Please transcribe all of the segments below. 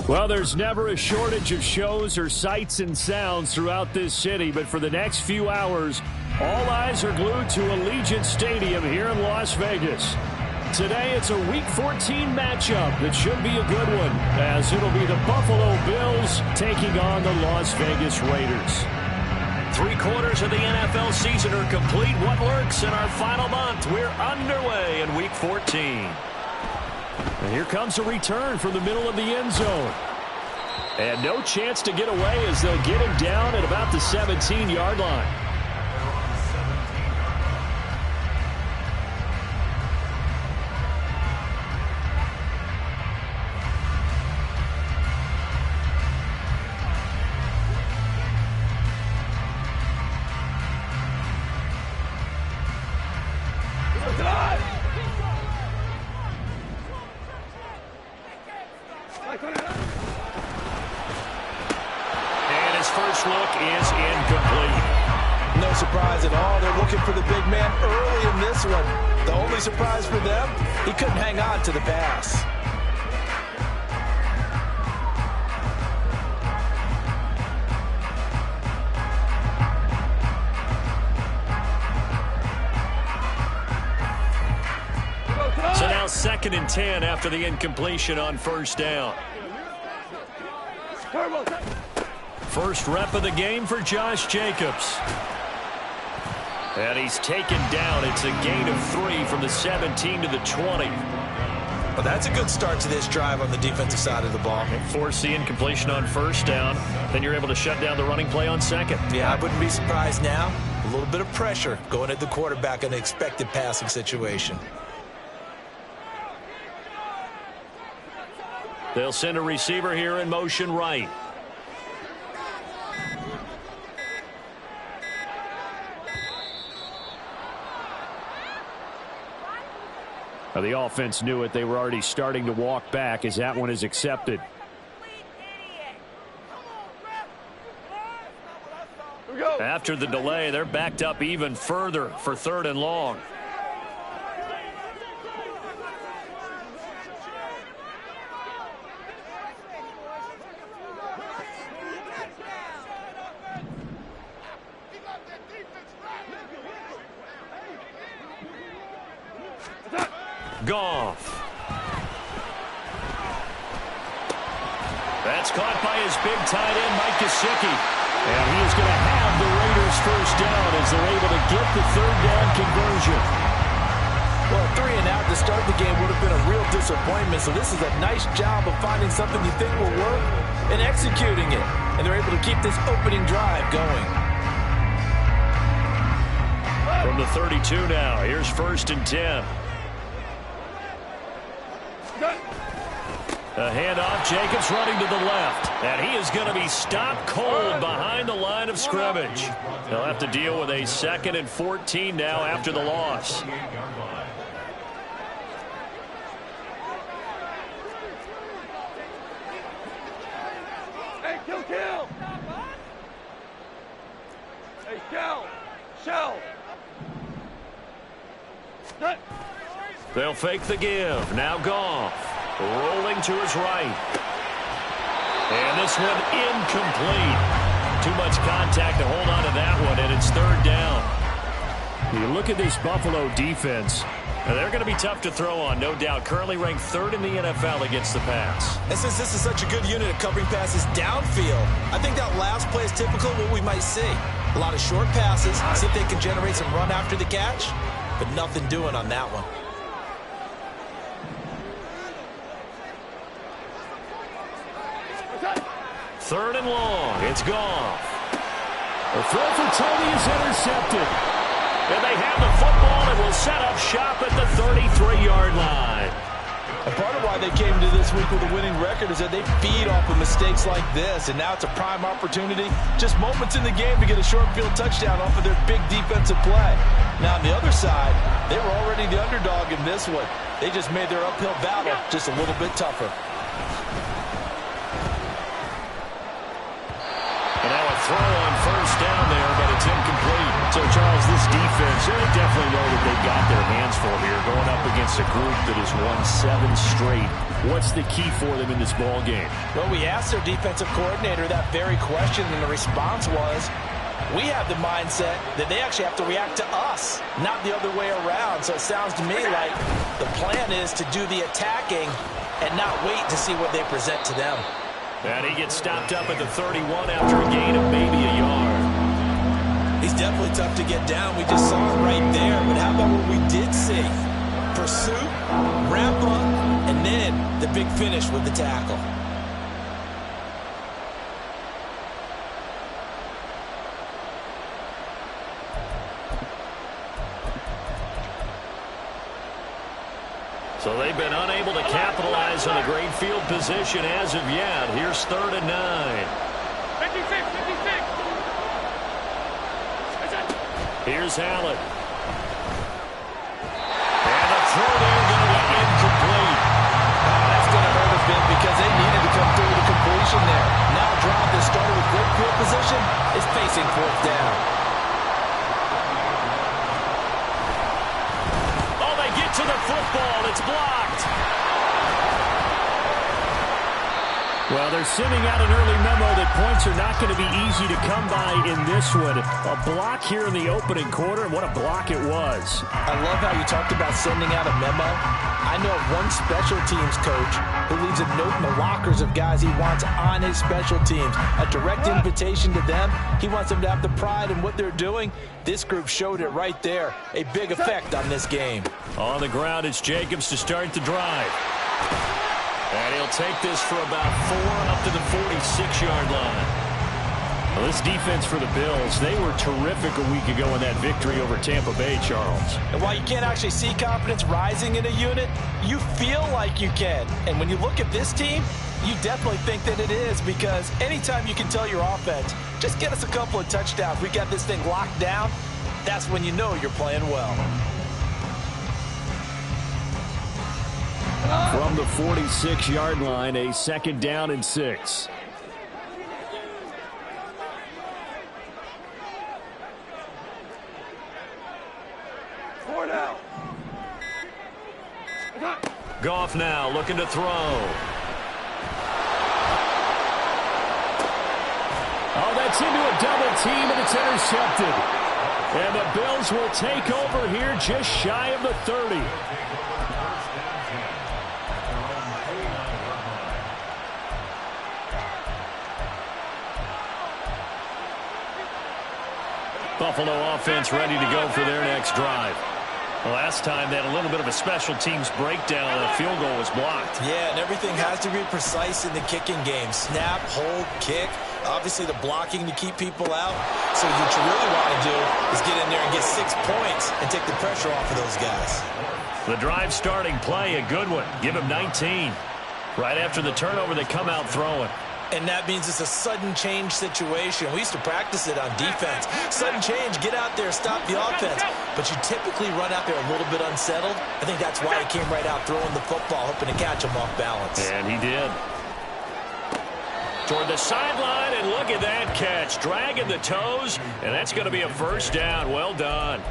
Well, there's never a shortage of shows or sights and sounds throughout this city, but for the next few hours, all eyes are glued to Allegiant Stadium here in Las Vegas. Today, it's a Week 14 matchup that should be a good one, as it'll be the Buffalo Bills taking on the Las Vegas Raiders. 3/4 of the NFL season are complete. What lurks in our final month? We're underway in Week 14. And here comes a return from the middle of the end zone. And no chance to get away as they'll get him down at about the 17-yard line. And his first look is incomplete. No surprise at all. They're looking for the big man early in this one. The only surprise for them, he couldn't hang on to the pass. So now 2nd and 10 after the incompletion on first down. First rep of the game for Josh Jacobs. And he's taken down. It's a gain of 3 from the 17 to the 20. Well, that's a good start to this drive on the defensive side of the ball. Force the incompletion on first down. Then you're able to shut down the running play on second. Yeah, I wouldn't be surprised now. A little bit of pressure going at the quarterback in an expected passing situation. They'll send a receiver here in motion right. Now the offense knew it. They were already starting to walk back as that one is accepted. After the delay, they're backed up even further for 3rd and long. Goff. That's caught by his big tight end, Mike Gesicki. And he is going to have the Raiders first down as they're able to get the 3rd down conversion. Well, 3 and out to start the game would have been a real disappointment. So this is a nice job of finding something you think will work and executing it. And they're able to keep this opening drive going. From the 32 now, here's 1st and 10. A handoff, Jacobs running to the left. And he is going to be stopped cold behind the line of scrimmage. They'll have to deal with a 2nd and 14 now after the loss. Hey, kill! Hey, shell! They'll fake the give. Now Goff. Rolling to his right. And this one incomplete. Too much contact to hold on to that one, and it's 3rd down. You look at this Buffalo defense. They're going to be tough to throw on, no doubt. Currently ranked 3rd in the NFL against the pass. And since this is such a good unit of covering passes downfield, I think that last play is typical of what we might see. A lot of short passes, see if they can generate some run after the catch, but nothing doing on that one. 3rd and long. It's Goff. The throw for Tony is intercepted. And they have the football and will set up shop at the 33-yard line. And part of why they came to this week with a winning record is that they feed off of mistakes like this. And now it's a prime opportunity, just moments in the game to get a short field touchdown off of their big defensive play. Now on the other side, they were already the underdog in this one. They just made their uphill battle just a little bit tougher. And now a throw on first down there, but it's incomplete. So, Charles, this defense, they definitely know that they've got their hands full here going up against against a group that has won 7 straight. What's the key for them in this ball game? Well, we asked their defensive coordinator that very question, and the response was, we have the mindset that they actually have to react to us, not the other way around. So it sounds to me like the plan is to do the attacking and not wait to see what they present to them. And he gets stopped up at the 31 after a gain of maybe a yard. He's definitely tough to get down. We just saw it right there. But how about what we did see? Pursuit, wrap up, and then the big finish with the tackle. So they've been unable to capitalize on a great field position as of yet. Here's 3rd and 9. 56, 56. Here's Allen. And a throw there going to be incomplete. That's going to hurt a bit because they needed to come through the completion there. Now a drive that started with great field position is facing 4th down. Oh, they get to the football. It's blocked. Well, they're sending out an early memo that points are not going to be easy to come by in this one. A block here in the opening quarter, and what a block it was. I love how you talked about sending out a memo. I know one special teams coach who leaves a note in the lockers of guys he wants on his special teams. A direct invitation to them. He wants them to have the pride in what they're doing. This group showed it right there. A big effect on this game. On the ground, it's Jacobs to start the drive. And he'll take this for about 4 up to the 46-yard line. Well, this defense for the Bills, they were terrific a week ago in that victory over Tampa Bay, Charles. And while you can't actually see confidence rising in a unit, you feel like you can. And when you look at this team, you definitely think that it is, because anytime you can tell your offense, just get us a couple of touchdowns, we got this thing locked down, that's when you know you're playing well. From the 46-yard line, a 2nd down and 6. Four down. Goff now looking to throw. Oh, that's into a double team, and it's intercepted. And the Bills will take over here just shy of the 30. Buffalo offense ready to go for their next drive. Last time they had a little bit of a special teams breakdown. A field goal was blocked. Yeah, and everything has to be precise in the kicking game. Snap, hold, kick. Obviously the blocking to keep people out. So what you really want to do is get in there and get 6 points and take the pressure off of those guys. The drive starting play, a good one. Give them 19. Right after the turnover, they come out throwing. And that means it's a sudden change situation. We used to practice it on defense. Sudden change, get out there, stop the offense. But you typically run out there a little bit unsettled. I think that's why he came right out throwing the football, hoping to catch him off balance. And he did. Toward the sideline, and look at that catch. Dragging the toes, and that's going to be a 1st down. Well done.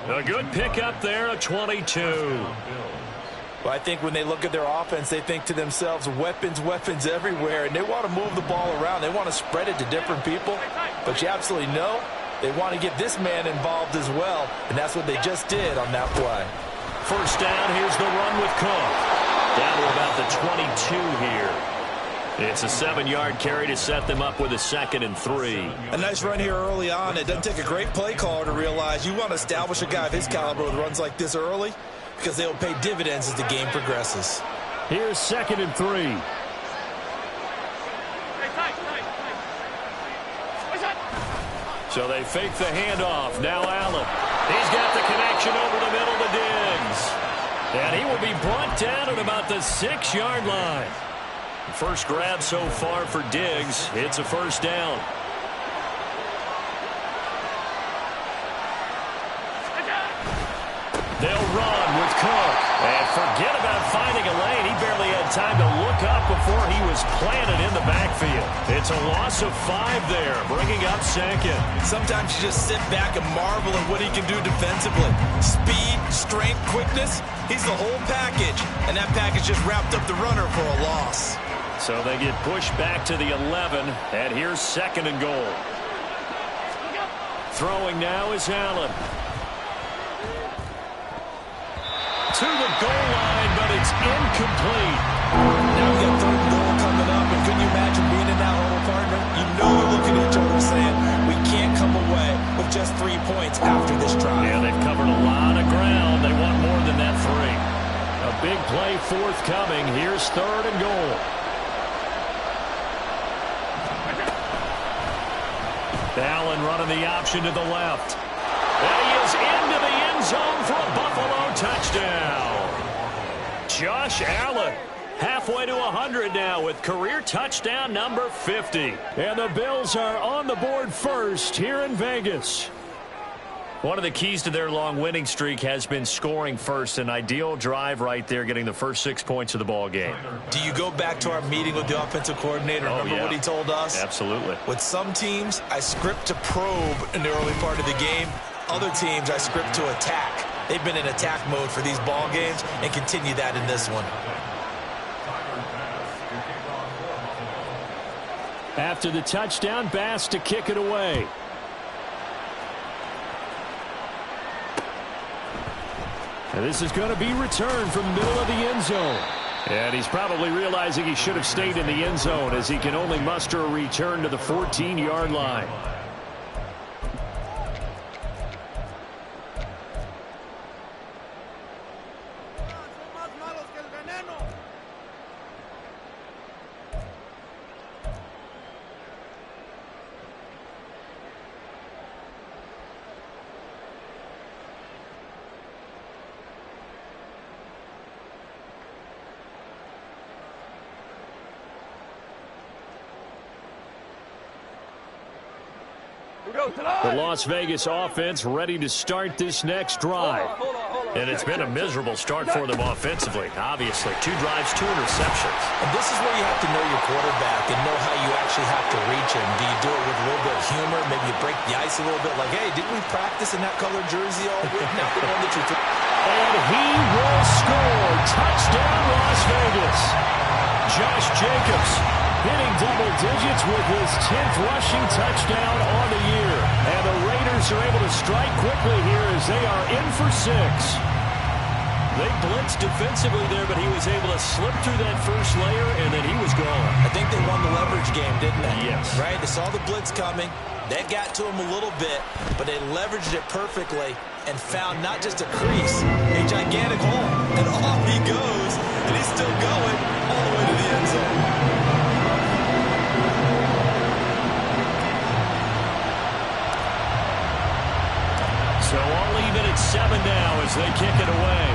A good pickup there, a 22. Well, I think when they look at their offense, they think to themselves, weapons, weapons everywhere, and they want to move the ball around. They want to spread it to different people, but you absolutely know they want to get this man involved as well, and that's what they just did on that play. 1st down, here's the run with Cook. Down to about the 22 here. It's a 7-yard carry to set them up with a 2nd and 3. A nice run here early on. It doesn't take a great play caller to realize you want to establish a guy of his caliber with runs like this early, because they'll pay dividends as the game progresses. Here's 2nd and 3. So they fake the handoff. Now Allen. He's got the connection over the middle to Diggs. And he will be brought down at about the 6-yard line. First grab so far for Diggs. It's a 1st down. They'll run with Cook. And forget about finding a lane. He barely had time to look up before he was planted in the backfield. It's a loss of 5 there, bringing up 2nd. Sometimes you just sit back and marvel at what he can do defensively. Speed, strength, strength, quickness, he's the whole package. And that package just wrapped up the runner for a loss. So they get pushed back to the 11, and here's 2nd and goal. Throwing now is Allen. To the goal line, but it's incomplete. Now we got 3rd and goal coming up, and couldn't you imagine being in that huddle, partner? You know you're looking at each other saying, we can't come away with just 3 points after this drive. Yeah, they've covered a lot of ground. They want more than that 3. A big play forthcoming. Here's 3rd and goal. Allen running the option to the left. And he is into the end zone for a Buffalo touchdown. Josh Allen halfway to 100 now with career touchdown number 50. And the Bills are on the board first here in Vegas. One of the keys to their long winning streak has been scoring first. An ideal drive right there, getting the first 6 points of the ball game. Do you go back to our meeting with the offensive coordinator? Remember what he told us? Absolutely. With some teams, I script to probe in the early part of the game. Other teams, I script to attack. They've been in attack mode for these ball games and continue that in this one. After the touchdown, Bass to kick it away. And this is going to be returned from middle of the end zone. And he's probably realizing he should have stayed in the end zone as he can only muster a return to the 14-yard line. The Las Vegas offense ready to start this next drive. And it's been a miserable start for them offensively, obviously. 2 drives, 2 interceptions. And this is where you have to know your quarterback and know how you actually have to reach him. Do you do it with a little bit of humor? Maybe you break the ice a little bit like, hey, didn't we practice in that colored jersey all week? Not the one that you threw. And he will score. Touchdown, Las Vegas. Josh Jacobs hitting double digits with his 10th rushing touchdown on the year. And the Raiders are able to strike quickly here as they are in for 6. They blitzed defensively there, but he was able to slip through that first layer, and then he was gone. I think they won the leverage game, didn't they? Yes. Right? They saw the blitz coming. That got to him a little bit, but they leveraged it perfectly and found not just a crease, a gigantic hole. And off he goes, and he's still going all the way to the end zone. So all even at 7 now as they kick it away.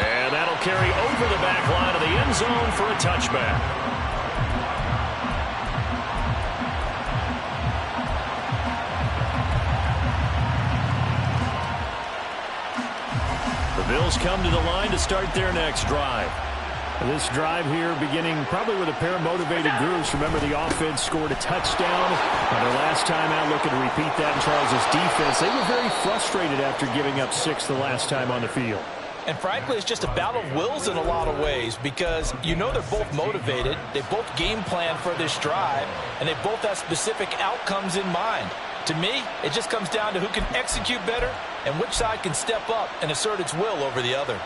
And that'll carry over the back line of the end zone for a touchback. The Bills come to the line to start their next drive. This drive here beginning probably with a pair of motivated groups. Remember, the offense scored a touchdown. And their last time out, looking to repeat that in Charles' defense. They were very frustrated after giving up 6 the last time on the field. And frankly, it's just a battle of wills in a lot of ways because you know they're both motivated. They both game plan for this drive, and they both have specific outcomes in mind. To me, it just comes down to who can execute better and which side can step up and assert its will over the other.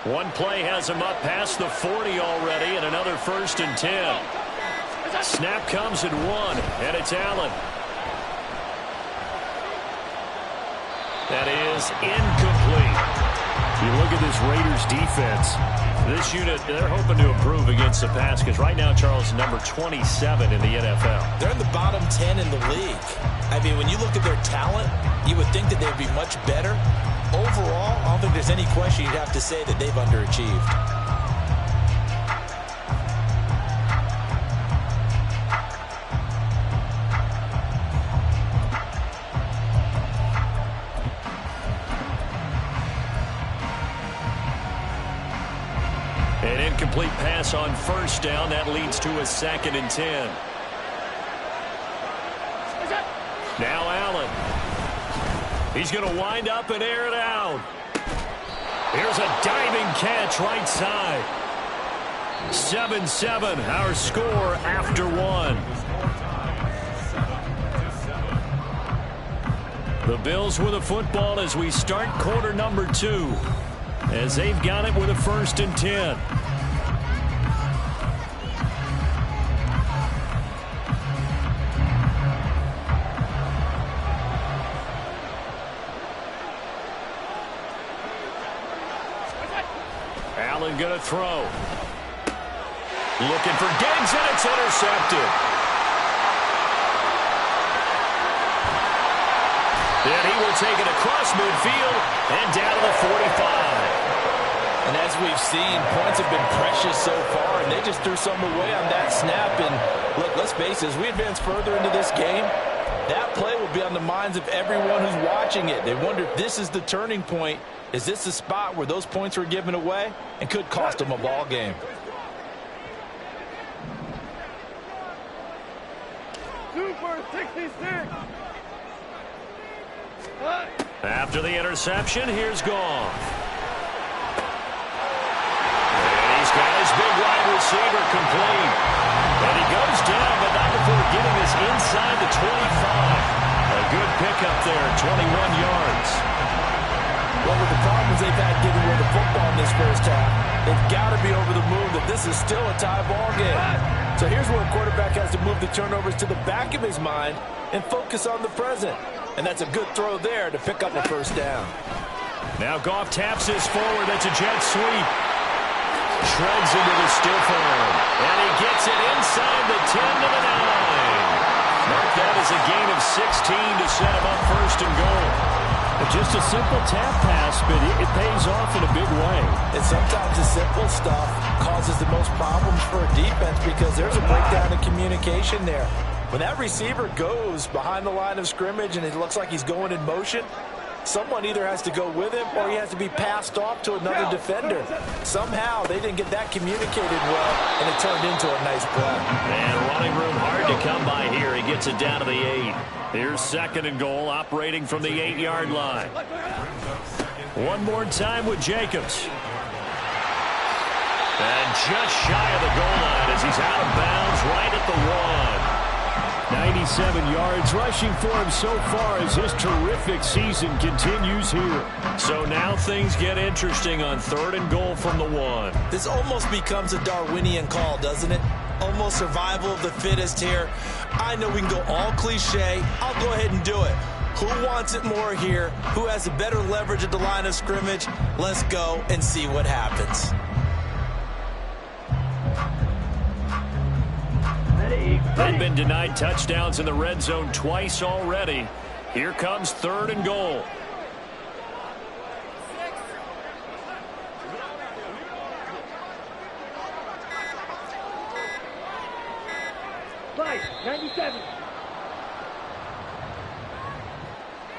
One play has him up past the 40 already, and another 1st and 10. Snap comes at 1, and it's Allen. That is incomplete. You look at this Raiders defense. This unit, they're hoping to improve against the pass because right now, Charles, number 27 in the NFL. They're in the bottom 10 in the league. I mean, when you look at their talent, you would think that they'd be much better. Overall, I don't think there's any question you'd have to say that they've underachieved. incomplete pass on first down. That leads to a 2nd and 10. Now Allen. He's going to wind up and air it out. Here's a diving catch right side. 7-7, our score after 1. The Bills with a football as we start quarter number 2. As they've got it with a 1st and 10. Allen going to throw. Looking for Diggs, and it's intercepted. And he will take it across midfield and down to the 45. And as we've seen, points have been precious so far, and they just threw some away on that snap. And look, let's face it, as we advance further into this game, that play will be on the minds of everyone who's watching it. They wonder if this is the turning point. Is this the spot where those points were given away and could cost them a ball game? Super 66. After the interception, here's Goff. And he's got his big wide receiver complete. And he goes down, but not before getting this inside the 25. A good pickup there, 21 yards. Well, with the problems they've had getting rid of the football in this first half, they've got to be over the moon that this is still a tie ball game. So here's where a quarterback has to move the turnovers to the back of his mind and focus on the present. And that's a good throw there to pick up a first down. Now Goff taps this forward. That's a jet sweep. Shreds into the stiff arm. And he gets it inside the 10 to the 9. Mark that as a gain of 16 to set him up 1st and goal. Just a simple tap pass, but it pays off in a big way. And sometimes the simple stuff causes the most problems for a defense because there's a breakdown in communication there. When that receiver goes behind the line of scrimmage and it looks like he's going in motion, someone either has to go with him or he has to be passed off to another defender. Somehow they didn't get that communicated well, and it turned into a nice play. And running room hard to come by here. He gets it down to the 8. Here's 2nd and goal, operating from the 8-yard line. One more time with Jacobs. And just shy of the goal line as he's out of bounds right at the 1. 97 yards rushing for him so far as his terrific season continues here. So now things get interesting on 3rd and goal from the 1. This almost becomes a Darwinian call, doesn't it? Almost survival of the fittest here. I know we can go all cliche. I'll go ahead and do it. Who wants it more here? Who has a better leverage at the line of scrimmage? Let's go and see what happens. They've been denied touchdowns in the red zone twice already. Here comes 3rd and goal. Five, 97.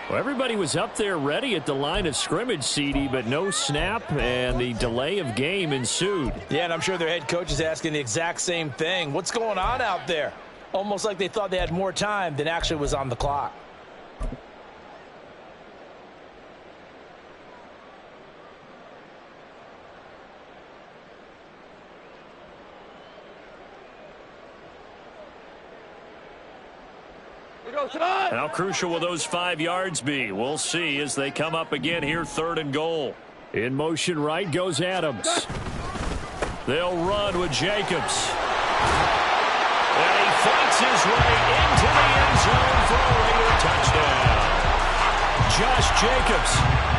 Well, everybody was up there ready at the line of scrimmage, CD, but no snap, and the delay of game ensued. Yeah, and I'm sure their head coach is asking the exact same thing. What's going on out there? Almost like they thought they had more time than actually was on the clock. How crucial will those 5 yards be? We'll see as they come up again here, 3rd and goal. In motion right goes Adams. They'll run with Jacobs. And he fights his way into the end zone for a Raider touchdown. Josh Jacobs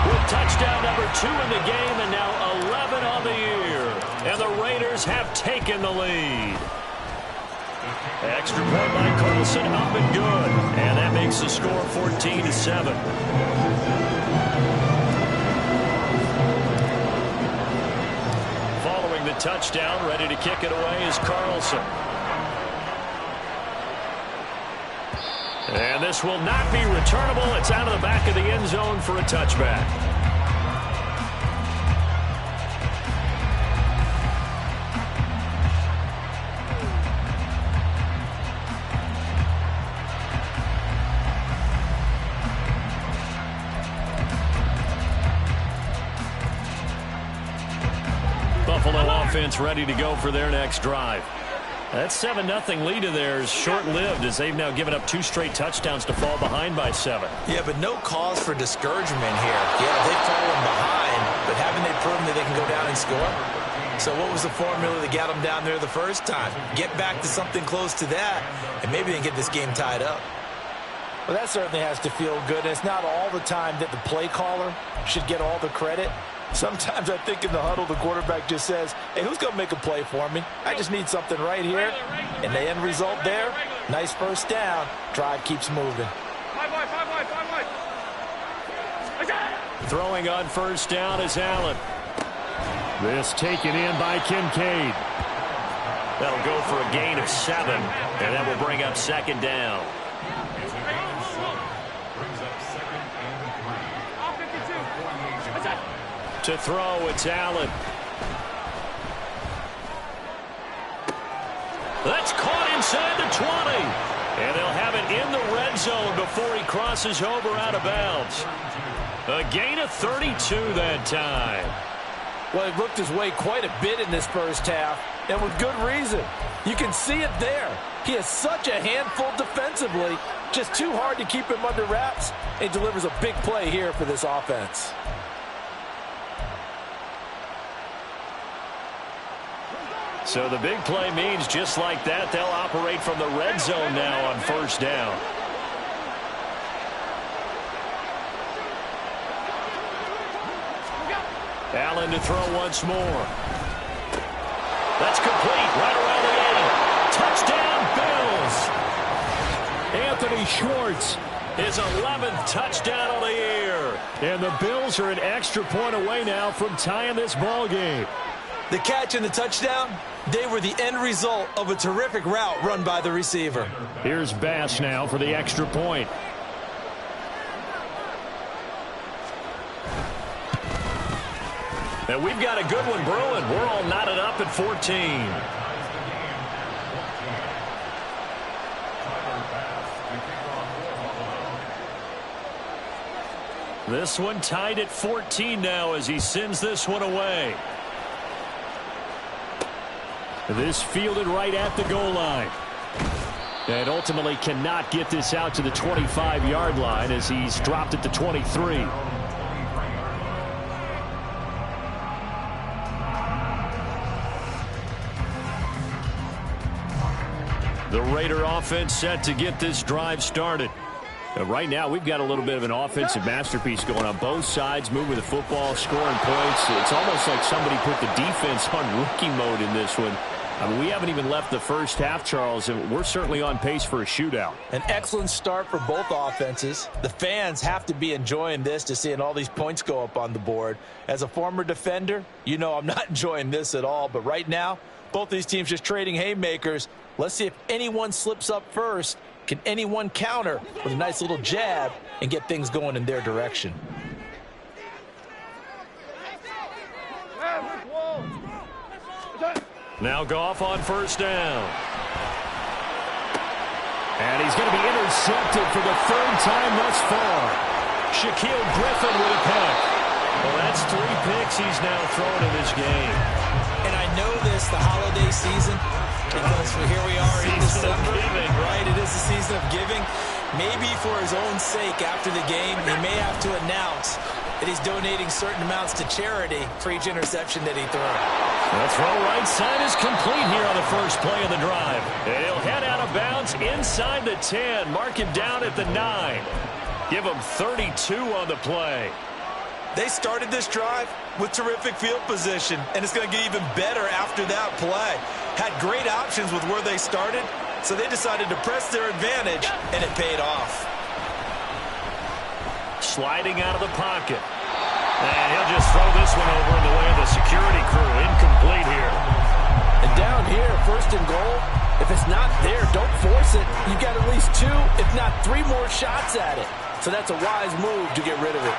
with touchdown number 2 in the game and now 11 on the year. And the Raiders have taken the lead. Extra point by Carlson, up and good. And that makes the score 14-7. Following the touchdown, ready to kick it away is Carlson. And this will not be returnable. It's out of the back of the end zone for a touchback. offense ready to go for their next drive. That 7-0 lead of theirs short-lived as they've now given up 2 straight touchdowns to fall behind by 7. Yeah, but no cause for discouragement here. Yeah, they've fallen behind, but haven't they proven that they can go down and score? So what was the formula that got them down there the first time? Get back to something close to that, and maybe they can get this game tied up. Well, that certainly has to feel good. And it's not all the time that the play caller should get all the credit. Sometimes I think in the huddle, the quarterback just says, hey, who's going to make a play for me? I just need something right here. And the end result there, nice first down. Drive keeps moving. Throwing on first down is Allen. This taken in by Kincaid. That'll go for a gain of 7, and that will bring up second down. To throw, it's Allen. That's caught inside the 20. And they'll have it in the red zone before he crosses over out of bounds. A gain of 32 that time. Well, he looked his way quite a bit in this first half, and with good reason. You can see it there. He is such a handful defensively, just too hard to keep him under wraps, and delivers a big play here for this offense. So the big play means just like that, they'll operate from the red zone now on first down. Allen to throw once more. That's complete right around the 80. Touchdown, Bills. Anthony Schwartz, his 11th touchdown of the year. And the Bills are an extra point away now from tying this ball game. The catch and the touchdown, they were the end result of a terrific route run by the receiver. Here's Bass now for the extra point. And we've got a good one brewing. We're all knotted up at 14. This one tied at 14 now as he sends this one away. This fielded right at the goal line. And ultimately cannot get this out to the 25-yard line as he's dropped at the 23. The Raider offense set to get this drive started. Right now, we've got a little bit of an offensive masterpiece going on both sides, moving the football, scoring points. It's almost like somebody put the defense on rookie mode in this one. I mean, we haven't even left the first half, Charles, and we're certainly on pace for a shootout. An excellent start for both offenses. The fans have to be enjoying this to seeing all these points go up on the board. As a former defender, you know I'm not enjoying this at all. But right now, both these teams just trading haymakers. Let's see if anyone slips up first. Can anyone counter with a nice little jab and get things going in their direction? Now Goff on first down. And he's going to be intercepted for the third time thus far. Shaquille Griffin with a pick. Well, that's 3 picks he's now thrown in this game. And I know this, the holiday season, because here we are in December, right? It is the season of giving. Maybe for his own sake after the game, he may have to announce that he's donating certain amounts to charity for each interception that he throws. The throw right side is complete here on the first play of the drive. And he'll head out of bounds inside the 10. Mark him down at the 9. Give him 32 on the play. They started this drive with terrific field position, and it's going to get even better after that play. Had great options with where they started, so they decided to press their advantage, and it paid off. Sliding out of the pocket. And he'll just throw this one over in the way of the security crew. Incomplete here. And down here, first and goal, if it's not there, don't force it. You've got at least 2, if not 3 more shots at it. So that's a wise move to get rid of it.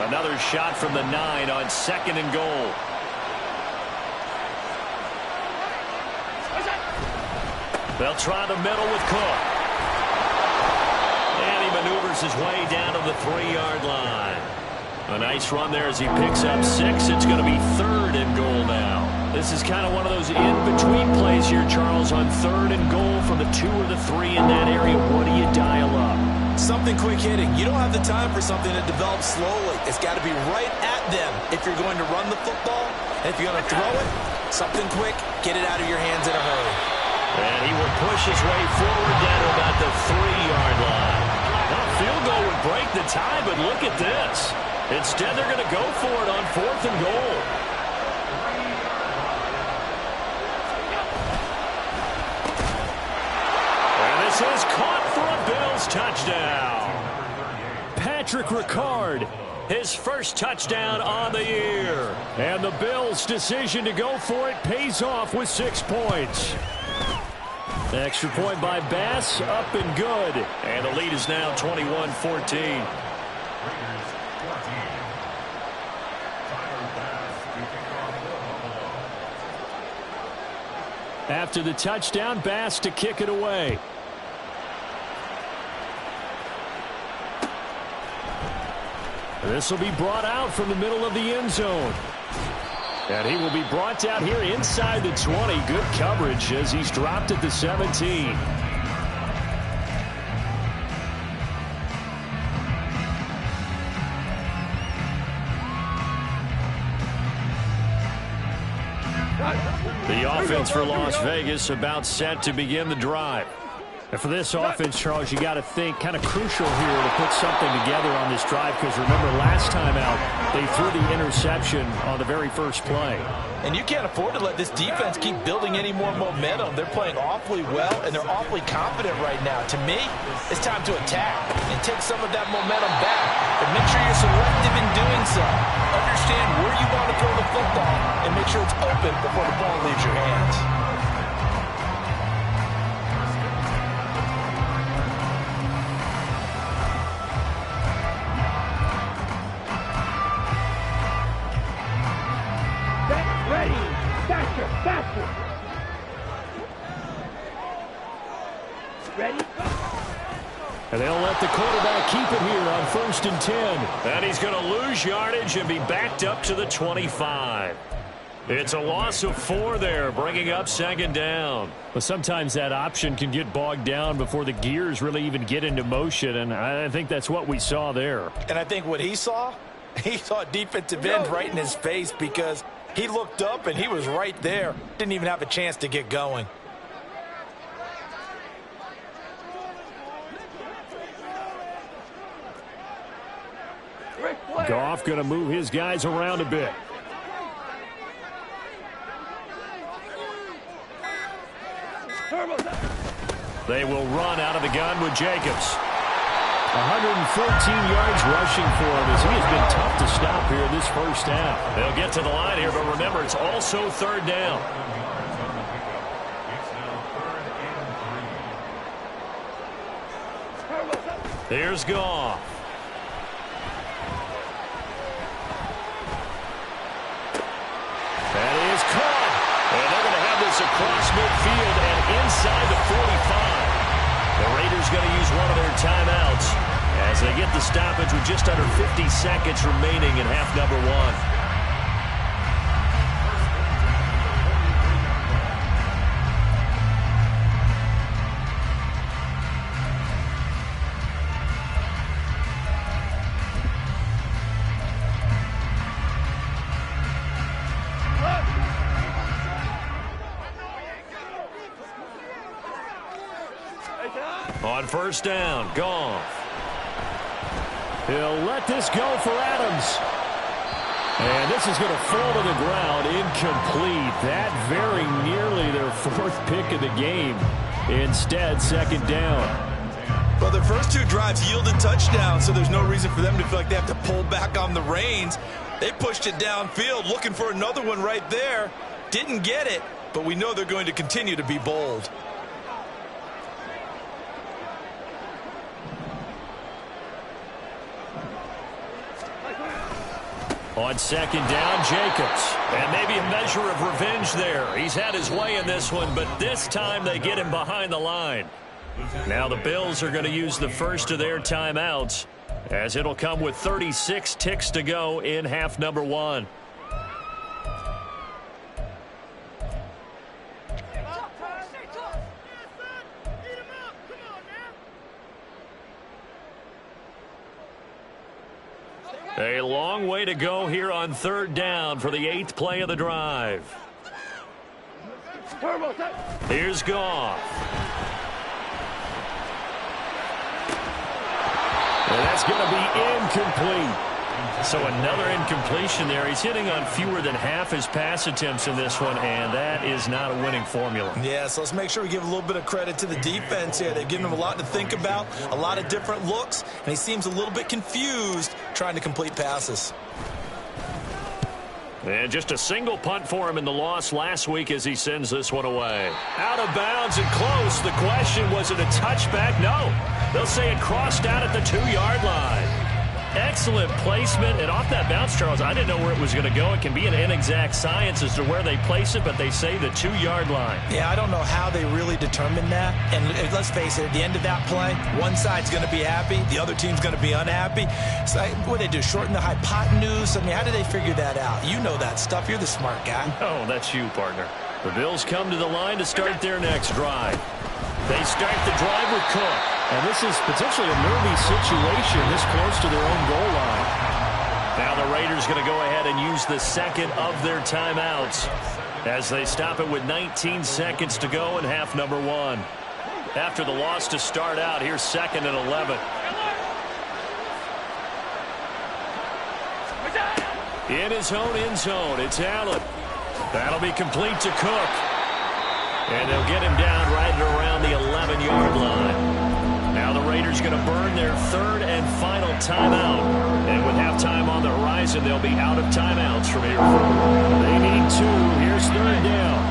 Another shot from the 9 on second and goal. They'll try the middle with Cook. And he maneuvers his way down to the 3-yard line. A nice run there as he picks up 6. It's going to be 3rd and goal now. This is kind of one of those in-between plays here, Charles, on 3rd and goal from the 2 or the 3 in that area. What do you dial up? Something quick hitting. You don't have the time for something that develops slowly. It's got to be right at them if you're going to run the football. And if you're going to throw it, something quick, get it out of your hands in a hurry. And he will push his way forward down to about the 3-yard line. Now, a field goal would break the tie, but look at this. Instead, they're going to go for it on 4th and goal. And this is caught for a Bills touchdown. Patrick Ricard, his first touchdown on the year. And the Bills' decision to go for it pays off with 6 points. Extra point by Bass, up and good. And the lead is now 21-14. After the touchdown, Bass to kick it away. This will be brought out from the middle of the end zone. And he will be brought out here inside the 20. Good coverage as he's dropped at the 17. The offense for Las Vegas about set to begin the drive. And for this offense, Charles, you got to think kind of crucial here to put something together on this drive, because remember last time out they threw the interception on the very first play. And you can't afford to let this defense keep building any more momentum. They're playing awfully well, and they're awfully confident right now. To me, it's time to attack and take some of that momentum back. But make sure you're selective in doing so. Understand where you want to throw the football and make sure it's open before the ball leaves your hands. Ready? And they'll let the quarterback keep it here on 1st and 10. And he's going to lose yardage and be backed up to the 25. It's a loss of 4 there, bringing up 2nd down. But sometimes that option can get bogged down before the gears really even get into motion, and I think that's what we saw there. And I think what he saw a defensive end right in his face, because he looked up and he was right there. Didn't even have a chance to get going. Goff going to move his guys around a bit. They will run out of the gun with Jacobs. 114 yards rushing for him as he has been tough to stop here this first half. They'll get to the line here, but remember, it's also 3rd down. Here's Goff. That is caught. And they're going to have this across midfield and inside the 45. The Raiders going to use one of their timeouts as they get the stoppage with just under 50 seconds remaining in half number 1. On 1st down, Goff. He'll let this go for Adams. And this is going to fall to the ground incomplete. That very nearly their 4th pick of the game. Instead, 2nd down. Well, their first 2 drives yielded touchdowns, so there's no reason for them to feel like they have to pull back on the reins. They pushed it downfield, looking for another one right there. Didn't get it, but we know they're going to continue to be bold. On 2nd down, Jacobs. And maybe a measure of revenge there. He's had his way in this one, but this time they get him behind the line. Now the Bills are going to use the first of their timeouts as it'll come with 36 ticks to go in half number 1. A long way to go here on 3rd down for the 8th play of the drive. Here's Goff. And that's going to be incomplete. So another incompletion there. He's hitting on fewer than half his pass attempts in this one, and that is not a winning formula. Yeah, so let's make sure we give a little bit of credit to the defense here. They've given him a lot to think about, a lot of different looks, and he seems a little bit confused trying to complete passes. And just a single punt for him in the loss last week as he sends this one away. Out of bounds and close. The question, was it a touchback? No. They'll say it crossed out at the 2-yard line. Excellent placement, and off that bounce, Charles, I didn't know where it was going to go. It can be an inexact science as to where they place it, but they say the 2-yard line. Yeah, I don't know how they really determined that. And let's face it, at the end of that play, one side's going to be happy, the other team's going to be unhappy. So what do they do, shorten the hypotenuse? I mean, how do they figure that out? You know that stuff. You're the smart guy. Oh, that's you, partner. The Bills come to the line to start their next drive. They start the drive with Cook. And this is potentially a nervy situation this close to their own goal line. Now the Raiders going to go ahead and use the second of their timeouts as they stop it with 19 seconds to go in half number 1. After the loss to start out, here's 2nd and 11. In his own end zone, it's Allen. That'll be complete to Cook. And they'll get him down right around the 11-yard line. Now the Raiders going to burn their 3rd and final timeout. And with halftime on the horizon, they'll be out of timeouts from here forward. They need 2. Here's 3rd down.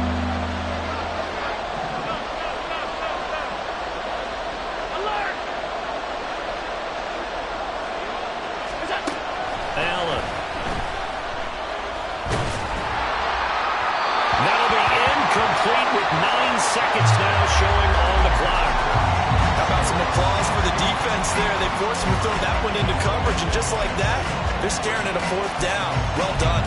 Allen. That'll be incomplete with 9 seconds now showing on the clock. How about some applause for the defense there? They forced him to throw that one into coverage, and just like that, they're staring at a 4th down. Well done.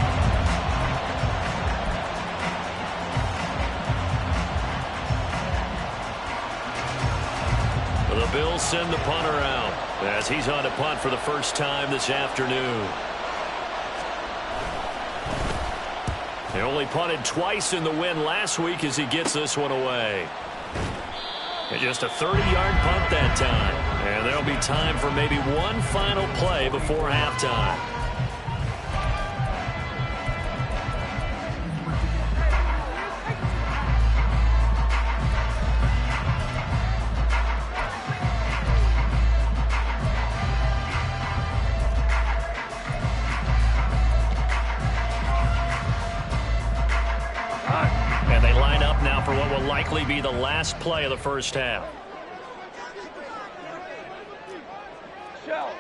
The Bills send the punter out as he's on to punt for the first time this afternoon. They only punted twice in the win last week as he gets this one away. And just a 30-yard punt that time. And there'll be time for maybe one final play before halftime. And they line up now for what will likely be the last play of the first half. Shell.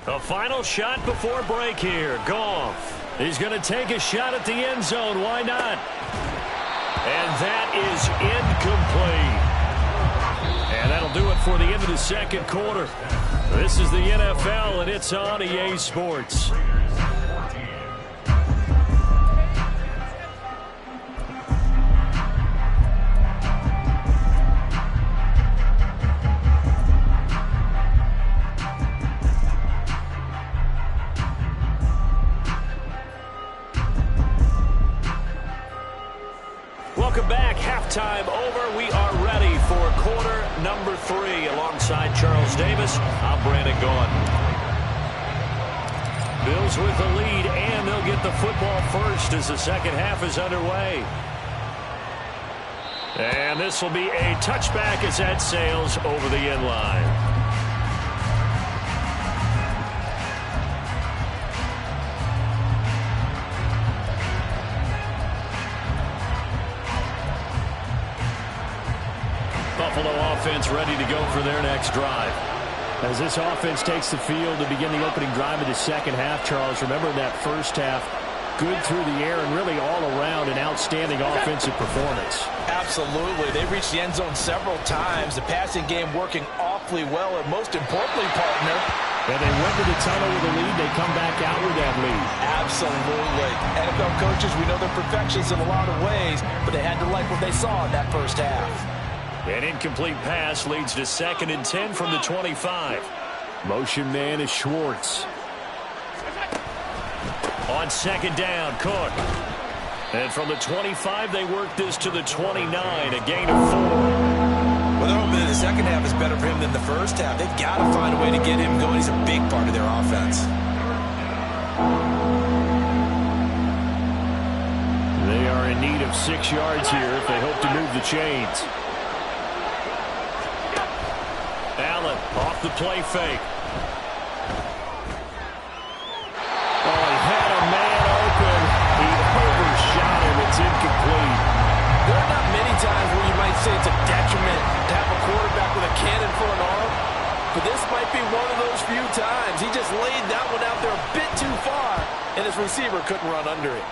A final shot before break here. Goff. He's going to take a shot at the end zone. Why not? And that is incomplete. And that'll do it for the end of the second quarter. This is the NFL, and it's on EA Sports. Welcome back. Halftime over. We are ready for quarter number 3. Alongside Charles Davis, I'm Brandon Gaughan. Bills with the lead, and they'll get the football first as the second half is underway. And this will be a touchback as that sails over the end line. Buffalo offense ready to go for their next drive. As this offense takes the field to begin the opening drive of the second half, Charles, remember in that first half, good through the air and really all around an outstanding offensive performance. Absolutely. They reached the end zone several times. The passing game working awfully well, and most importantly, partner, and they went to the tunnel with a lead. They come back out with that lead. Absolutely. NFL coaches, we know they're perfectionists in a lot of ways, but they had to like what they saw in that first half. An incomplete pass leads to 2nd and 10 from the 25. Motion man is Schwartz. On 2nd down, Cook. And from the 25, they work this to the 29, a gain of 4. Well, they're hoping that the second half is better for him than the first half. They've got to find a way to get him going. He's a big part of their offense. They are in need of 6 yards here if they hope to move the chains. Allen off the play fake. Oh, he had a man open. He overshot him. It's incomplete. There are not many times where you might say it's a detriment to have a quarterback with a cannon for an arm, but this might be one of those few times. He just laid that one out there a bit too far, and his receiver couldn't run under it.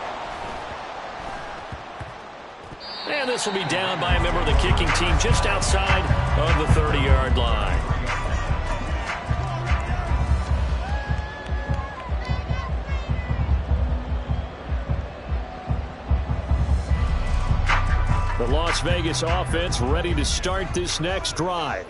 And this will be down by a member of the kicking team just outside of the 30-yard line. The Las Vegas offense ready to start this next drive.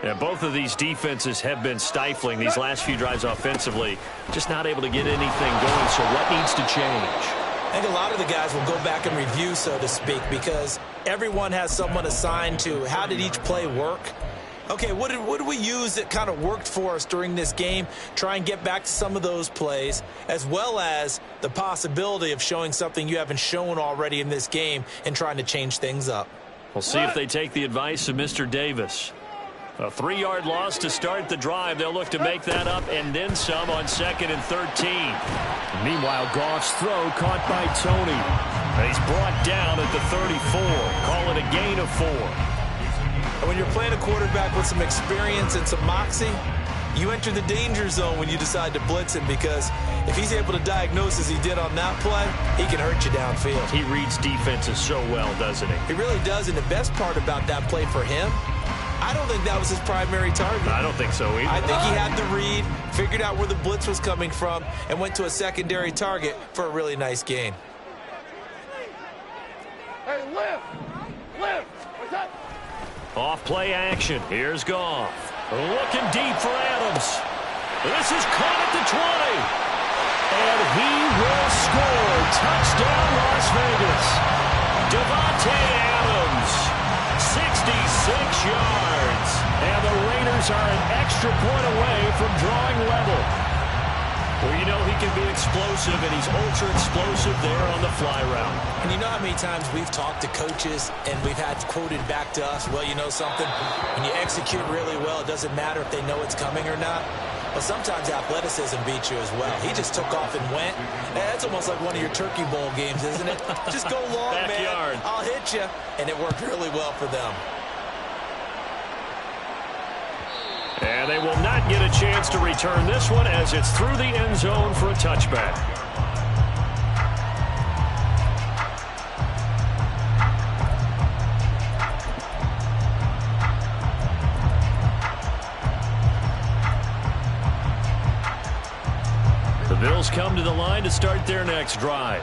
And both of these defenses have been stifling these last few drives offensively. Just not able to get anything going, so what needs to change? I think a lot of the guys will go back and review, so to speak, because everyone has someone assigned to how did each play work. Okay, what did we use that kind of worked for us during this game? Try and get back to some of those plays, as well as the possibility of showing something you haven't shown already in this game and trying to change things up. We'll see if they take the advice of Mr. Davis. A 3-yard loss to start the drive. They'll look to make that up and then some on 2nd and 13. Meanwhile, Goff's throw caught by Tony. And he's brought down at the 34. Call it a gain of 4. And when you're playing a quarterback with some experience and some moxie, you enter the danger zone when you decide to blitz him, because if he's able to diagnose as he did on that play, he can hurt you downfield. He reads defenses so well, doesn't he? He really does, and the best part about that play for him, I don't think that was his primary target. I don't think so either. I think he had the read, figured out where the blitz was coming from, and went to a secondary target for a really nice gain. Hey, lift! Lift! What's up? Off play action. Here's Goff. Looking deep for Adams. This is caught at the 20. And he will score. Touchdown, Las Vegas. Davante Adams. 66 yards. And the Raiders are an extra point away from drawing level. Well, you know he can be explosive, and he's ultra-explosive there on the fly route. And you know how many times we've talked to coaches and we've had quoted back to us, well, you know something? When you execute really well, it doesn't matter if they know it's coming or not. Well, sometimes athleticism beats you as well. He just took off and went. That's almost like one of your Turkey Bowl games, isn't it? Just go long, Backyard. man. I'll hit you. And it worked really well for them. And they will not get a chance to return this one as it's through the end zone for a touchback. The Bills come to the line to start their next drive.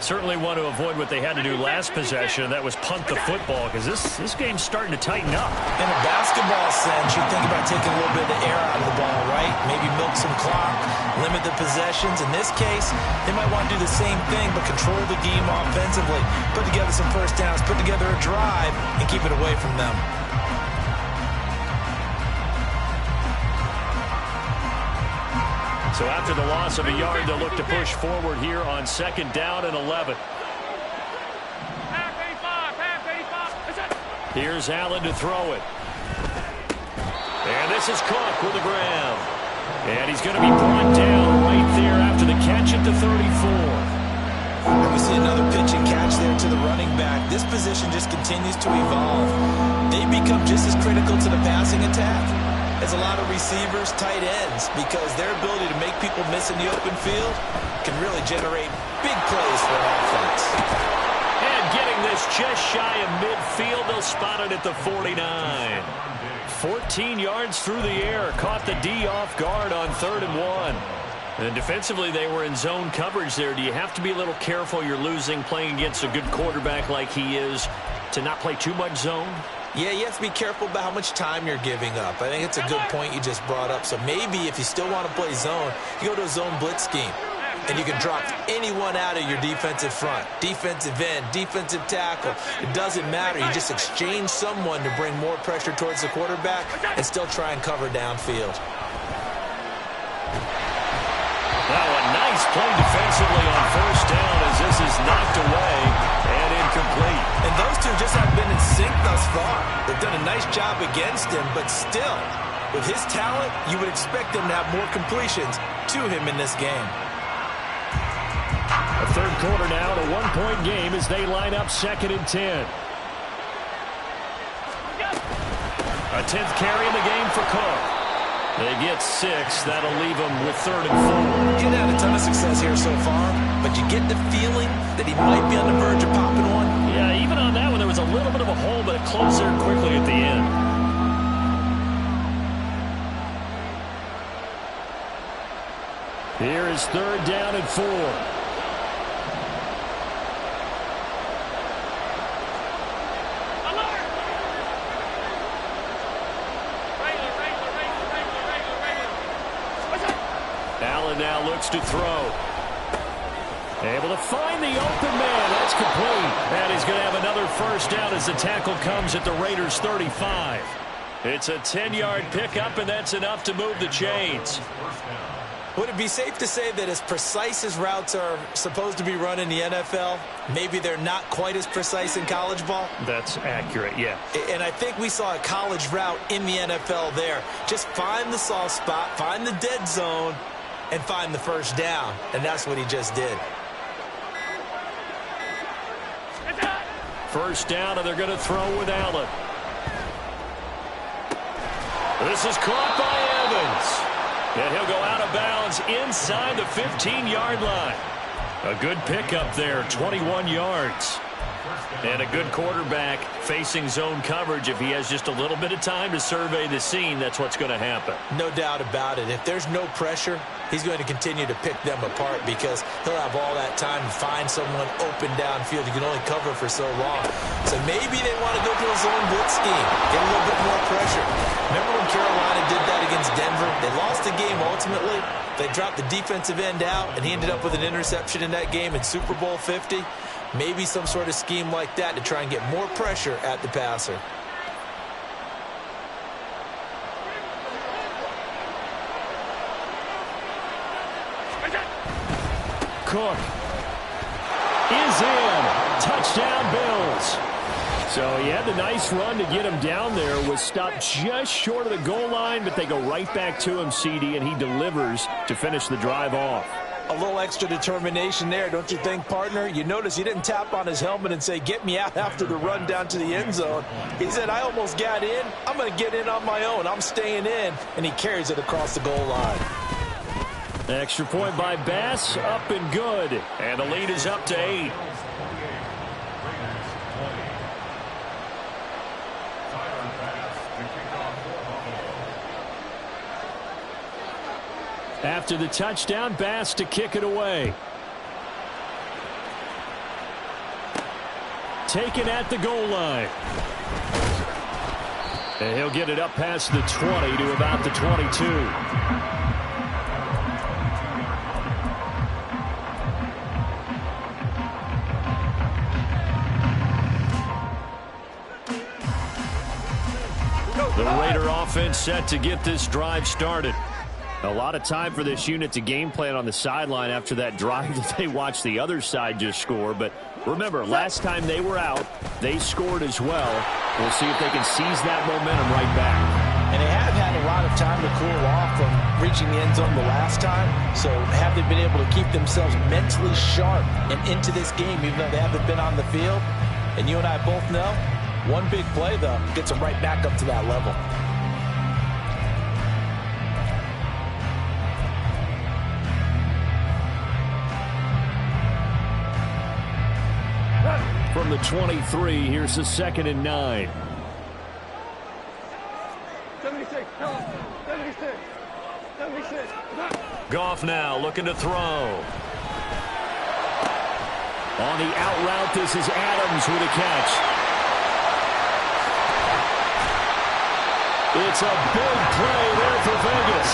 Certainly want to avoid what they had to do last possession. That was punt the football, because this game's starting to tighten up. In a basketball sense, you think about taking a little bit of the air out of the ball, right? Maybe milk some clock, limit the possessions. In this case, they might want to do the same thing, but control the game offensively. Put together some first downs, put together a drive, and keep it away from them. So after the loss of a yard, they'll look to push forward here on 2nd down and 11. Here's Allen to throw it. And this is Cook with the ground. And he's going to be brought down right there after the catch at the 34. And we see another pitch and catch there to the running back. This position just continues to evolve. They become just as critical to the passing attack is a lot of receivers, tight ends, because their ability to make people miss in the open field can really generate big plays for an offense. And getting this just shy of midfield, they'll spot it at the 49. 14 yards through the air, caught the D off guard on 3rd and 1. And defensively, they were in zone coverage there. Do you have to be a little careful? You're losing playing against a good quarterback like he is to not play too much zone? Yeah, you have to be careful about how much time you're giving up. I think it's a good point you just brought up. So maybe if you still want to play zone, you go to a zone blitz scheme. And you can drop anyone out of your defensive front. Defensive end, defensive tackle. It doesn't matter. You just exchange someone to bring more pressure towards the quarterback and still try and cover downfield. Now a nice play defensively on 1st down as this is knocked away and incomplete. And those two just haven't been in sync thus far. They've done a nice job against him, but still, with his talent, you would expect him to have more completions to him in this game. A 3rd quarter now, a 1-point game as they line up 2nd and 10. A 10th carry in the game for Cook. They get 6. That'll leave them with 3rd and 4. He's had a ton of success here so far, but you get the feeling that he might be on the verge of popping one. Yeah, even on that one, there was a little bit of a hole, but it closed there quickly at the end. Here is 3rd down and 4. Now looks to throw. Able to find the open man. That's complete. And he's going to have another 1st down as the tackle comes at the Raiders' 35. It's a 10-yard pickup, and that's enough to move the chains. Would it be safe to say that as precise as routes are supposed to be run in the NFL, maybe they're not quite as precise in college ball? That's accurate, yeah. And I think we saw a college route in the NFL there. Just find the soft spot, find the dead zone, and find the 1st down. And that's what he just did. 1st down, and they're going to throw with Allen. This is caught by Evans. And he'll go out of bounds inside the 15-yard line. A good pickup there, 21 yards. And a good quarterback facing zone coverage. If he has just a little bit of time to survey the scene, that's what's going to happen. No doubt about it. If there's no pressure, he's going to continue to pick them apart because he'll have all that time to find someone open downfield. You can only cover for so long. So maybe they want to go to a zone blitz scheme, get a little bit more pressure. Remember when Carolina did that against Denver? They lost the game ultimately. They dropped the defensive end out, and he ended up with an interception in that game in Super Bowl 50. Maybe some sort of scheme like that to try and get more pressure at the passer. Cook is in. Touchdown, Bills. So he had the nice run to get him down there. Was stopped just short of the goal line, but they go right back to him, CD, and he delivers to finish the drive off. A little extra determination there, don't you think, partner? You notice he didn't tap on his helmet and say, get me out after the run down to the end zone. He said, I almost got in. I'm going to get in on my own. I'm staying in. And he carries it across the goal line. Extra point by Bass, up and good. And the lead is up to 8. After the touchdown, Bass to kick it away. Taken at the goal line. And he'll get it up past the 20 to about the 22. The Raider offense set to get this drive started. A lot of time for this unit to game plan on the sideline after that drive that they watched the other side just score. But remember, last time they were out, they scored as well. We'll see if they can seize that momentum right back. And they have had a lot of time to cool off from reaching the end zone the last time. So have they been able to keep themselves mentally sharp and into this game, even though they haven't been on the field? And you and I both know, one big play, though, gets them right back up to that level. the 23. Here's the 2nd and 9. 76. 76. 76. Goff now looking to throw. On the out route, this is Adams with a catch. It's a big play there for Vegas.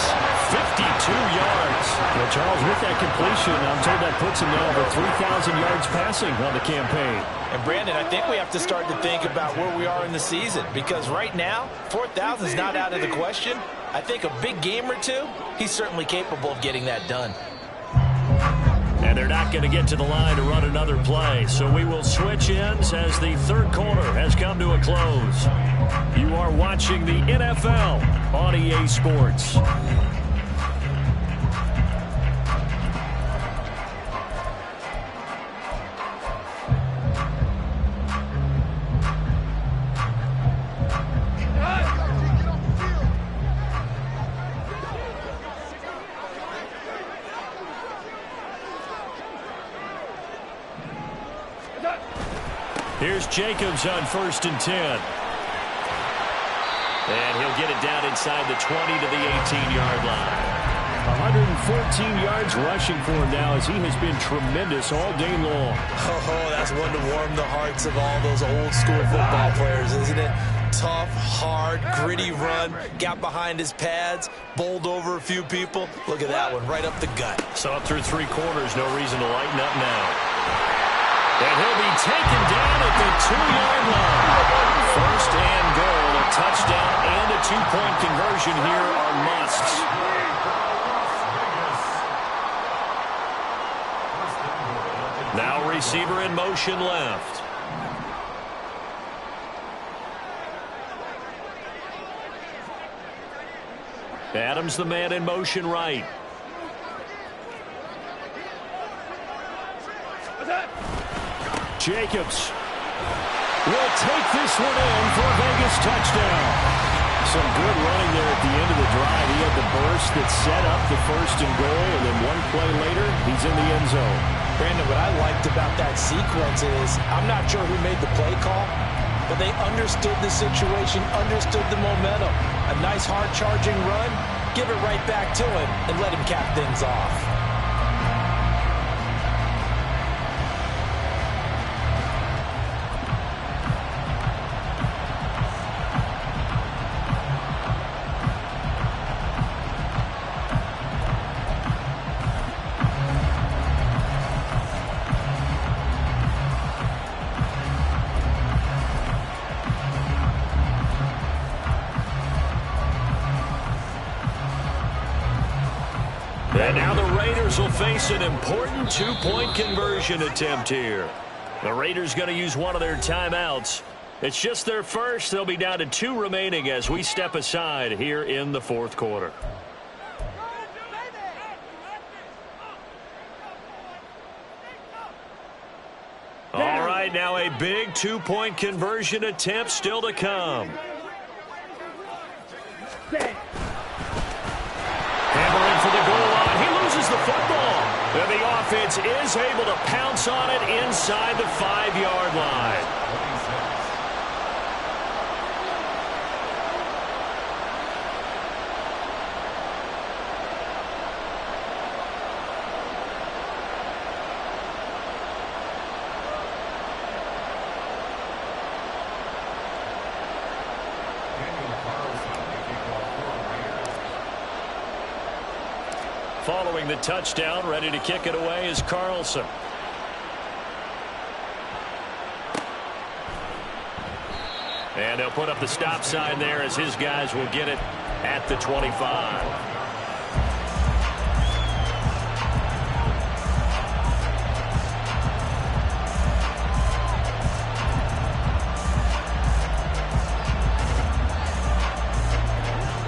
52 yards. Well, Charles, with that completion, I'm told that puts him now over 3,000 yards passing on the campaign. And, Brandon, I think we have to start to think about where we are in the season, because right now, 4,000 is not out of the question. I think a big game or two, he's certainly capable of getting that done. And they're not going to get to the line to run another play. So we will switch ends as the third quarter has come to a close. You are watching the NFL on EA Sports. Here's Jacobs on 1st and 10. And he'll get it down inside the 20 to the 18-yard line. 114 yards rushing for him now as he has been tremendous all day long. Oh, that's one to warm the hearts of all those old-school football players, isn't it? Tough, hard, gritty run, got behind his pads, bowled over a few people. Look at that one, right up the gut. So up through 3 quarters, no reason to lighten up now. And he'll be taken down at the 2-yard line. 1st and goal, a touchdown and a 2-point conversion here are musts. Now receiver in motion left. Adams the man in motion right. Jacobs will take this one in for a Vegas touchdown. Some good running there at the end of the drive. He had the burst that set up the 1st and goal, and then one play later, he's in the end zone. Brandon, what I liked about that sequence is I'm not sure who made the play call, but they understood the situation, understood the momentum. A nice hard-charging run, give it right back to him, and let him cap things off. And now the Raiders will face an important 2-point conversion attempt here. The Raiders going to use one of their timeouts. It's just their first. They'll be down to 2 remaining as we step aside here in the 4th quarter. All right, now a big 2-point conversion attempt still to come. Hammering for the goal line. He loses the football. And the offense is able to pounce on it inside the 5-yard line. Following the touchdown, ready to kick it away is Carlson. And they'll put up the stop sign there as his guys will get it at the 25.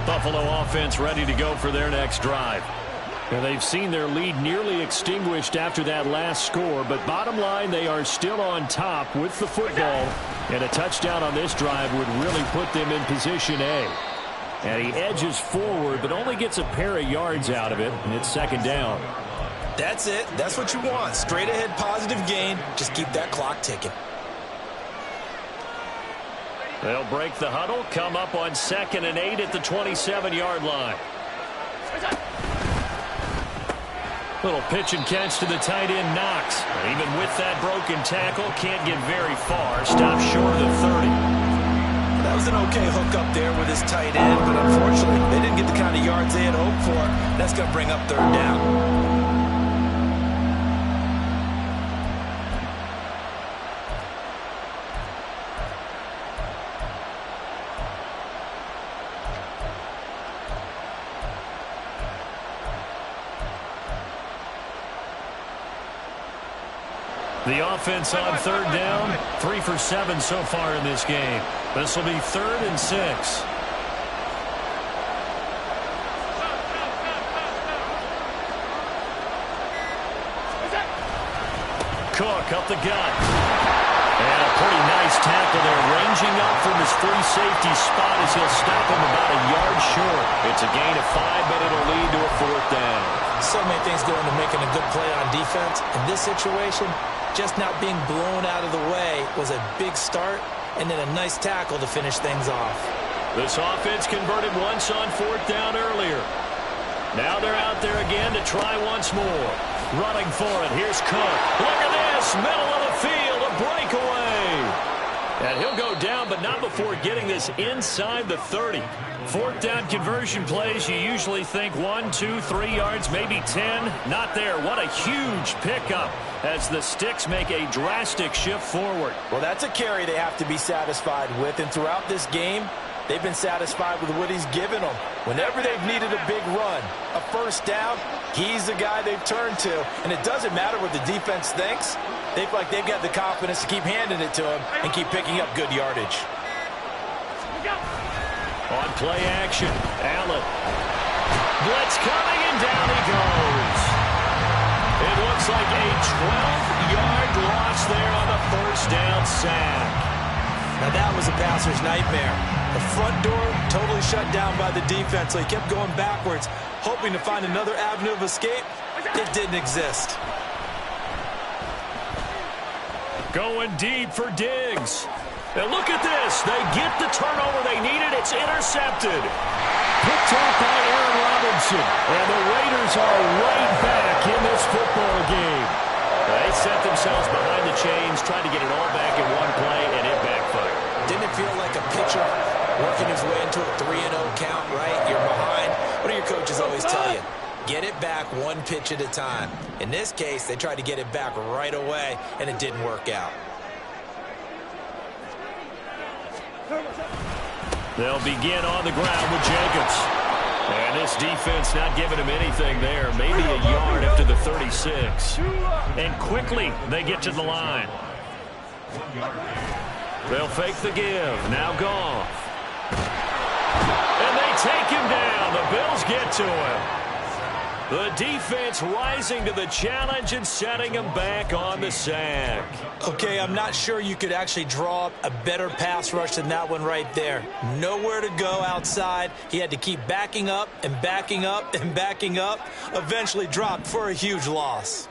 Buffalo offense ready to go for their next drive. And they've seen their lead nearly extinguished after that last score, but bottom line, they are still on top with the football, and a touchdown on this drive would really put them in position A. And he edges forward, but only gets a pair of yards out of it, and it's 2nd down. That's it. That's what you want. Straight ahead positive gain. Just keep that clock ticking. They'll break the huddle, come up on 2nd and 8 at the 27-yard line. Little pitch and catch to the tight end, Knox. And even with that broken tackle, can't get very far. Stopped short of the 30. That was an okay hook up there with his tight end, but unfortunately, they didn't get the kind of yards they had hoped for. That's going to bring up 3rd down. The offense on 3rd down, 3 for 7 so far in this game. This will be 3rd and 6. Cook up the gut. And a pretty nice tackle there, ranging up from his free safety spot as he'll stop him about a yard short. It's a gain of 5, but it'll lead to a 4th down. So many things go into making a good play on defense. In this situation, just not being blown out of the way was a big start, and then a nice tackle to finish things off. This offense converted once on 4th down earlier. Now they're out there again to try once more. Running for it. Here's Cook. Look at this. Middle of the field. A breakaway. And he'll go down, but not before getting this inside the 30. 4th down conversion plays, you usually think 1, 2, 3 yards, maybe 10. Not there. What a huge pickup as the Sticks make a drastic shift forward. Well, that's a carry they have to be satisfied with, and throughout this game, they've been satisfied with what he's given them. Whenever they've needed a big run, a 1st down, he's the guy they've turned to. And it doesn't matter what the defense thinks. They feel like they've got the confidence to keep handing it to him and keep picking up good yardage. On play action, Allen. Blitz coming, and down he goes. It looks like a 12-yard loss there on the 1st down sack. Now that was a passer's nightmare. The front door totally shut down by the defense, so he kept going backwards, hoping to find another avenue of escape. It didn't exist. Going deep for Diggs. And look at this. They get the turnover they needed. It's intercepted. Picked off by Aaron Robinson. And the Raiders are right back in this football game. They set themselves behind the chains, tried to get it all back in one play, and it backfired. Didn't it feel like a pitcher working his way into a 3-0 count, right? You're behind. What do your coaches always tell you? Get it back one pitch at a time. In this case, they tried to get it back right away, and it didn't work out. They'll begin on the ground with Jacobs. And this defense not giving him anything there. Maybe a yard up to the 36. And quickly they get to the line. They'll fake the give. Now Goff. And they take him down. The Bills get to him. The defense rising to the challenge and setting him back on the sack. Okay, I'm not sure you could actually draw up a better pass rush than that one right there. Nowhere to go outside. He had to keep backing up and backing up and backing up. Eventually dropped for a huge loss.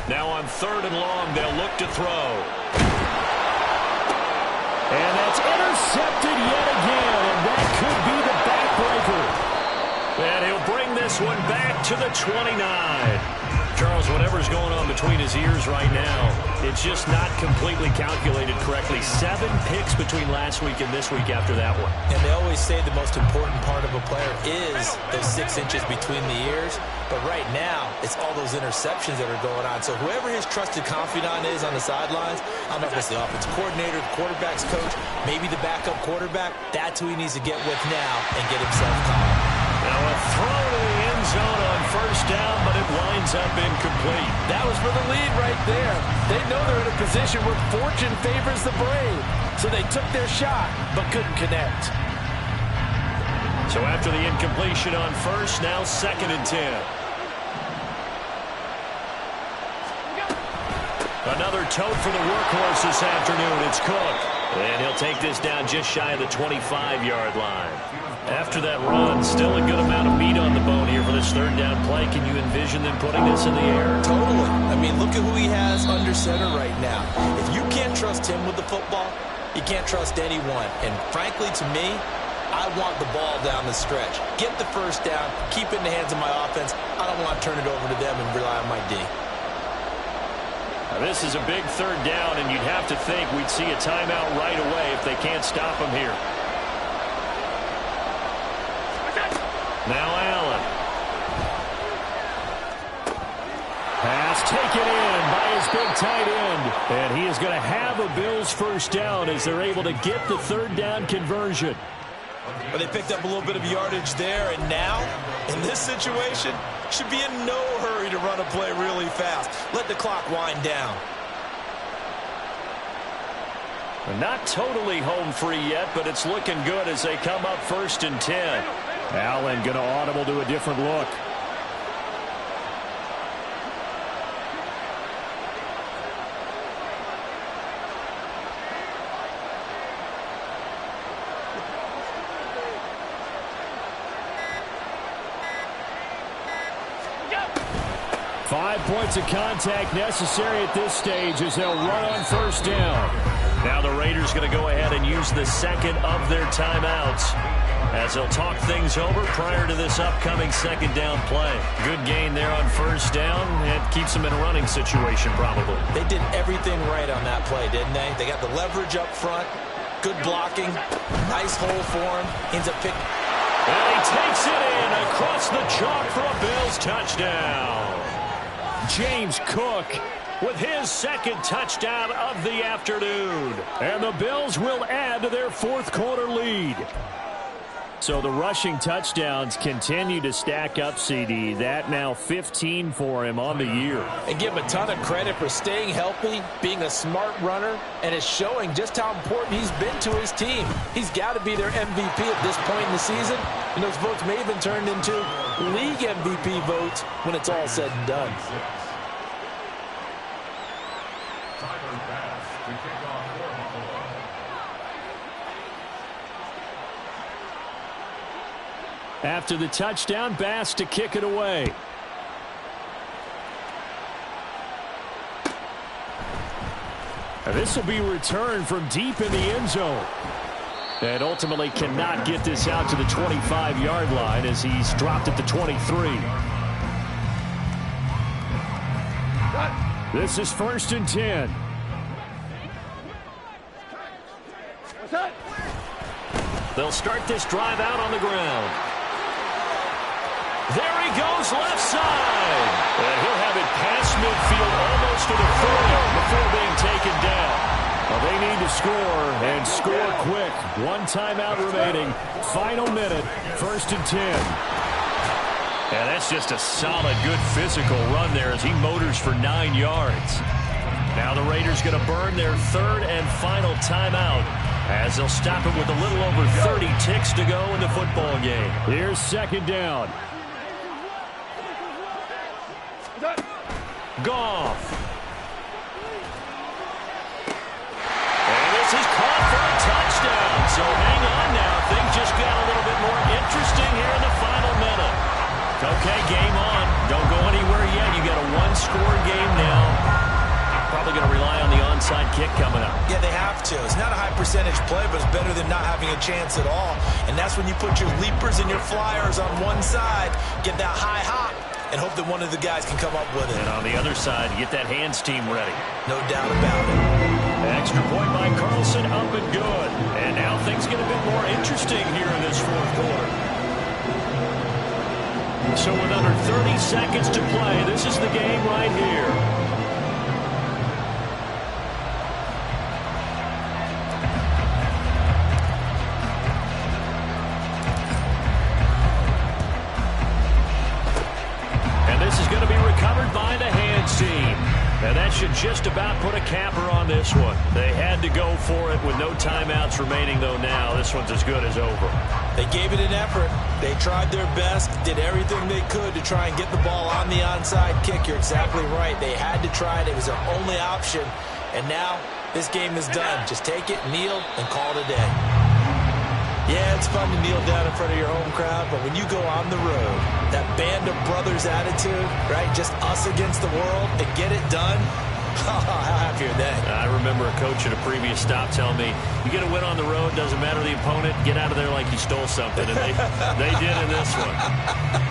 Now on 3rd and long, they'll look to throw. And that's intercepted yet again, and that could be the backbreaker. And he'll bring this one back to the 29. Charles, whatever's going on between his ears right now, it's just not completely calculated correctly. 7 picks between last week and this week after that one. And they always say the most important part of a player is those 6 inches between the ears. But right now, it's all those interceptions that are going on. So whoever his trusted confidant is on the sidelines, I don't know if it's the offensive coordinator, the quarterback's coach, maybe the backup quarterback, that's who he needs to get with now and get himself caught. Now a throw to the end zone on 1st down, but it winds up incomplete. That was for the lead right there. They know they're in a position where fortune favors the brave. So they took their shot, but couldn't connect. So after the incompletion on 1st, now 2nd and 10. Another tote for the workhorse this afternoon. It's Cook. And he'll take this down just shy of the 25-yard line. After that run, still a good amount of meat on the bone here for this 3rd down play. Can you envision them putting this in the air? Totally. I mean, look at who he has under center right now. If you can't trust him with the football, You can't trust anyone. And frankly, to me, I want the ball down the stretch. Get the first down, keep it in the hands of my offense. I don't want to turn it over to them and rely on my D. Now this is a big third down, and you'd have to think we'd see a timeout right away if they can't stop him here. Now Allen. Pass taken in by his big tight end. And he is going to have a Bills first down as they're able to get the third down conversion. But they picked up a little bit of yardage there, and now, in this situation, should be in no hurry to run a play really fast. Let the clock wind down. They're not totally home free yet, but it's looking good as they come up 1st and 10. Allen going to audible to a different look. Five points of contact necessary at this stage as they'll run on first down. Now the Raiders going to go ahead and use the second of their timeouts as they'll talk things over prior to this upcoming second down play. Good gain there on first down. It keeps them in a running situation probably. They did everything right on that play, didn't they? They got the leverage up front, good blocking, nice hole for him. Ends up picking. And he takes it in across the chalk for a Bills touchdown. James Cook with his second touchdown of the afternoon. And the Bills will add to their fourth quarter lead. So the rushing touchdowns continue to stack up, CD. That now 15 for him on the year. And give him a ton of credit for staying healthy, being a smart runner, and is showing just how important he's been to his team. He's got to be their MVP at this point in the season, and those votes may have been turned into league MVP votes when it's all said and done. After the touchdown, Bass to kick it away. And this will be returned from deep in the end zone. And ultimately cannot get this out to the 25-yard line as he's dropped at the 23. This is 1st and 10. They'll start this drive out on the ground. There he goes, left side. And he'll have it past midfield almost to the 40 before being taken down. Well, they need to score, and score quick. One timeout remaining. Final minute, 1st and 10. And that's just a solid, good physical run there as he motors for 9 yards. Now the Raiders going to burn their third and final timeout as they'll stop him with a little over 30 ticks to go in the football game. Here's second down. Goff. And this is caught for a touchdown. So hang on now. Things just got a little bit more interesting here in the final minute. Okay, game on. Don't go anywhere yet. You got a one-score game now. Probably going to rely on the onside kick coming up. Yeah, they have to. It's not a high percentage play, but it's better than not having a chance at all. And that's when you put your leapers and your flyers on one side, get that high hop, and hope that one of the guys can come up with it. And on the other side, get that hands team ready. No doubt about it. Extra point by Carlson, up and good. And now things get a bit more interesting here in this fourth quarter. So with under 30 seconds to play, this is the game right here. By the hands team. And that should just about put a capper on this one. They had to go for it with no timeouts remaining, though now. This one's as good as over. They gave it an effort. They tried their best, did everything they could to try and get the ball on the onside kick. You're exactly right. They had to try it. It was their only option. And now this game is done. Just take it, kneel, and call it a day. Yeah, it's fun to kneel down in front of your home crowd, but when you go on the road, that band of brothers attitude, right, just us against the world, and get it done, How happy are they? I remember a coach at a previous stop telling me, you get a win on the road, doesn't matter the opponent, get out of there like you stole something. And they did in this one.